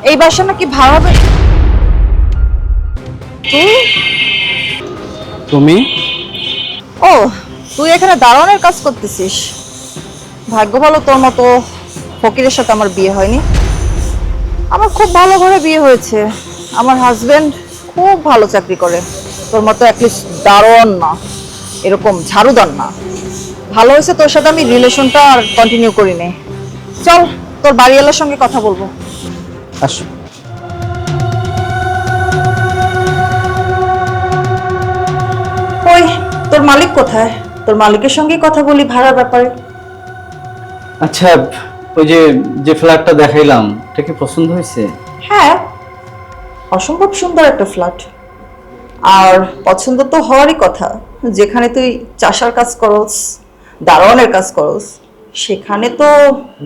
এই বাসা নাকি ভাড়া হবে? তুই? তুমি? ও, তুই এখানে দারোয়ানের কাজ করতেছিস। ভাগ্য ভালো, তোর মতো ফকিরের সাথে আমার বিয়ে হয়নি। আমার খুব ভালো ঘরে বিয়ে হয়েছে। আমার হাজবেন্ড খুব ভালো চাকরি করে। তোর মতো অ্যাটলিস্ট দারোয়ান না, এরকম ঝাড়ুদার না। ভালো হয়েছে তোর সাথে আমি রিলেশনটা আর কন্টিনিউ করি নে। চল, তোর বাড়িওয়ালার সঙ্গে কথা বলবো। আসো। ওই, তোর মালিক কোথায়? তোর মালিকের সঙ্গে কথা বলি ভাড়ার ব্যাপারে। আচ্ছা, ওই যে যে ফ্ল্যাটটা দেখাইলাম এটা কি পছন্দ হয়েছে? হ্যাঁ, অসম্ভব সুন্দর একটা ফ্ল্যাট। আর পছন্দ তো হওয়ারই কথা। যেখানে তুই চাষার কাজ করস, দারোয়ানের কাজ করস, সেখানে তো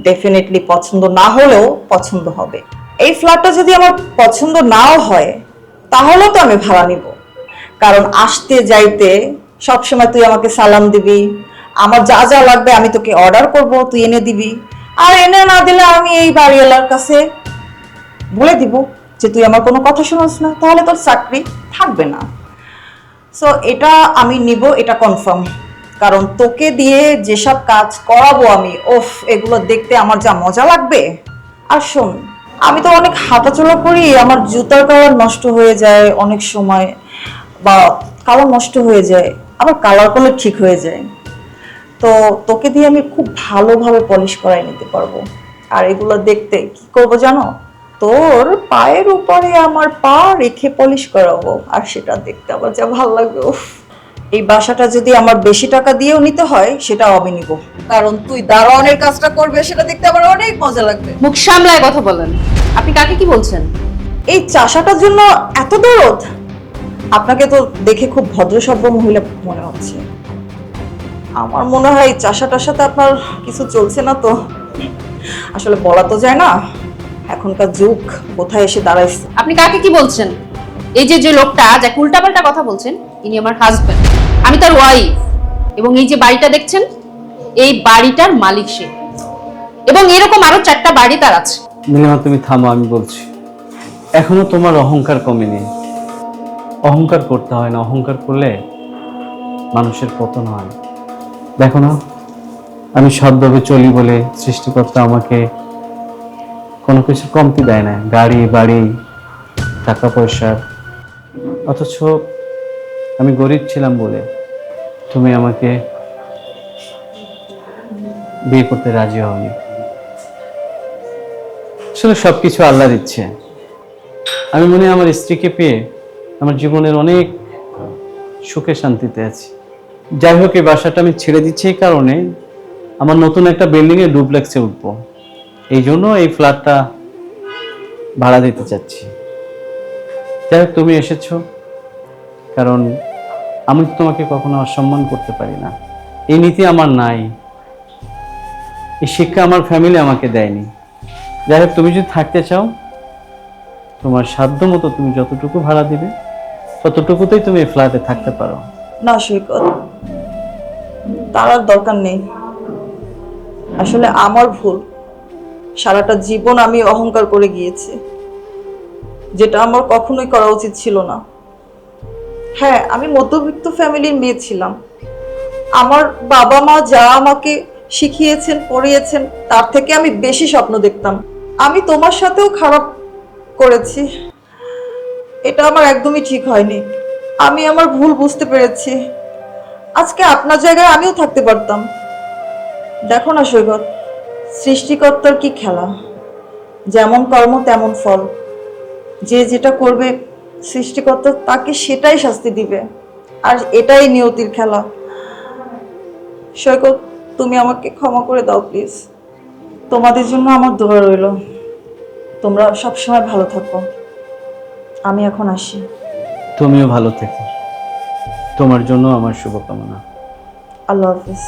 ডেফিনেটলি পছন্দ না হলেও পছন্দ হবে। এই ফ্ল্যাটটা যদি আমার পছন্দ নাও হয়, তাহলেও তো আমি ভাড়া নিব। কারণ আসতে যাইতে সবসময় তুই আমাকে সালাম দিবি, আমার যা যা লাগবে আমি তোকে অর্ডার করব, তুই এনে দিবি। আর এনে না দিলে আমি এই বাড়িওয়ালার কাছে বলে দিব যে তুই আমার কোনো কথা শুনোস না, তাহলে তোর চাকরি থাকবে না। সো এটা আমি নিব, এটা কনফার্ম। কারণ তোকে দিয়ে যেসব কাজ করাবো আমি, ওফ, এগুলো দেখতে আমার যা মজা লাগবে। আর শোন, আমি তো অনেক হাঁটাচলা করি, আমার জুতার কালার নষ্ট হয়ে যায় অনেক সময়, বা কালার নষ্ট হয়ে যায়, আবার কালার করলে ঠিক হয়ে যায়। তো তোকে দিয়ে আমি খুব ভালোভাবে পলিশ করাই নিতে পারবো। আর এগুলো দেখতে কি করবো জানো? তোর পায়ের উপরে আমার পা রেখে পলিশ করাবো, আর সেটা দেখতে আবার যা ভালো লাগবে। উফ, এই বাসাটা যদি আমার বেশি টাকা দিয়েও নিতে হয় সেটাও আমি নিব। কারণ তুই দারোয়ানের কাজটা করবে, সেটা দেখতে আমার অনেক মজা লাগবে। মুখ সামলায় কথা বলেন। আপনি কাকে কি বলছেন? এই চাষাটার জন্য এত দরদ? আপনাকে তো দেখে খুব ভদ্রসভ্য মহিলা মনে হচ্ছে। আমার মনে হয় এই চাষাটার সাথে আপনার কিছু চলছে না তো। আসলে বলা তো যায় না, এখনকার যুগ কোথায় এসে দাঁড়াইছে। আপনি কাকে কি বলছেন? এই যে যে লোকটা যাকে উল্টাপাল্টা কথা বলছেন, ইনি আমার হাজবেন্ড, আমি তার ওয়াইফ। এবং এই যে বাড়িটা দেখছেন, এই বাড়িটার মালিক সে। এবং এরকম আরো 4টা বাড়ি তার আছে। নীলিমা, তুমি থামো, আমি বলছি। এখনো তোমার অহংকার কমেনি। অহংকার করতে হয় না, অহংকার করলে মানুষের পতন হয়। দেখো না, আমি সৎভাবে চলি বলে সৃষ্টিকর্তা আমাকে কোনো কিছু কমতি দেয় না, গাড়ি বাড়ি টাকা পয়সার। অথচ আমি গরিব ছিলাম বলে তুমি আমাকে বিয়ে করতে রাজি হওনি। আসলে সবকিছু আল্লাহর ইচ্ছে। আমি মনে হয় আমার স্ত্রীকে পেয়ে আমার জীবনের অনেক সুখে শান্তিতে আছি। যাই হোক, এই বাসাটা আমি ছেড়ে দিচ্ছি এই কারণে, আমার নতুন একটা বিল্ডিং এ ডুপ্লেক্সে উঠবো। এই জন্য এই ফ্ল্যাটটা ভাড়া দিতে চাচ্ছি। যাই হোক, তুমি এসেছো, কারণ আমি তো তোমাকে কখনো অসম্মান করতে পারি না। এই নীতি আমার নাই, এই শিক্ষা আমার ফ্যামিলি আমাকে দেয়নি। যাই হোক, তুমি যদি থাকতে চাও, তোমার সাধ্য মতো তুমি যতটুকু ভাড়া দিবে ততটুকুতেই তুমি এই ফ্ল্যাটে থাকতে পারো। না সৈকত, তার আর দরকার নেই। আসলে আমার ভুল। সারাটা জীবন আমি অহংকার করে গিয়েছি, যেটা আমার কখনোই করা উচিত ছিল না। হ্যাঁ, আমি মধ্যবিত্ত ফ্যামিলির মেয়ে ছিলাম। আমার বাবা মা যা আমাকে শিখিয়েছেন, পড়িয়েছেন, তার থেকে আমি বেশি স্বপ্ন দেখতাম। আমি তোমার সাথেও খারাপ করেছি, এটা আমার একদমই ঠিক হয়নি। আমি আমার ভুল বুঝতে পেরেছি। আজকে আপনার জায়গায় আমিও থাকতে পারতাম। দেখো না সৈকত, সৃষ্টিকর্তার কি খেলা, যেমন কর্ম তেমন ফল। যে যেটা করবে সৃষ্টিকর্তা তাকে সেটাই শাস্তি দিবে, আর এটাই নিয়তির খেলা। সৈকত, তুমি আমাকে ক্ষমা করে দাও প্লিজ। তোমাদের জন্য আমার দোয়া রইল। তোমরা সবসময় ভালো থাকো। আমি এখন আসি। তুমিও ভালো থেকো, তোমার জন্য আমার শুভকামনা। আল্লাহ হাফিজ।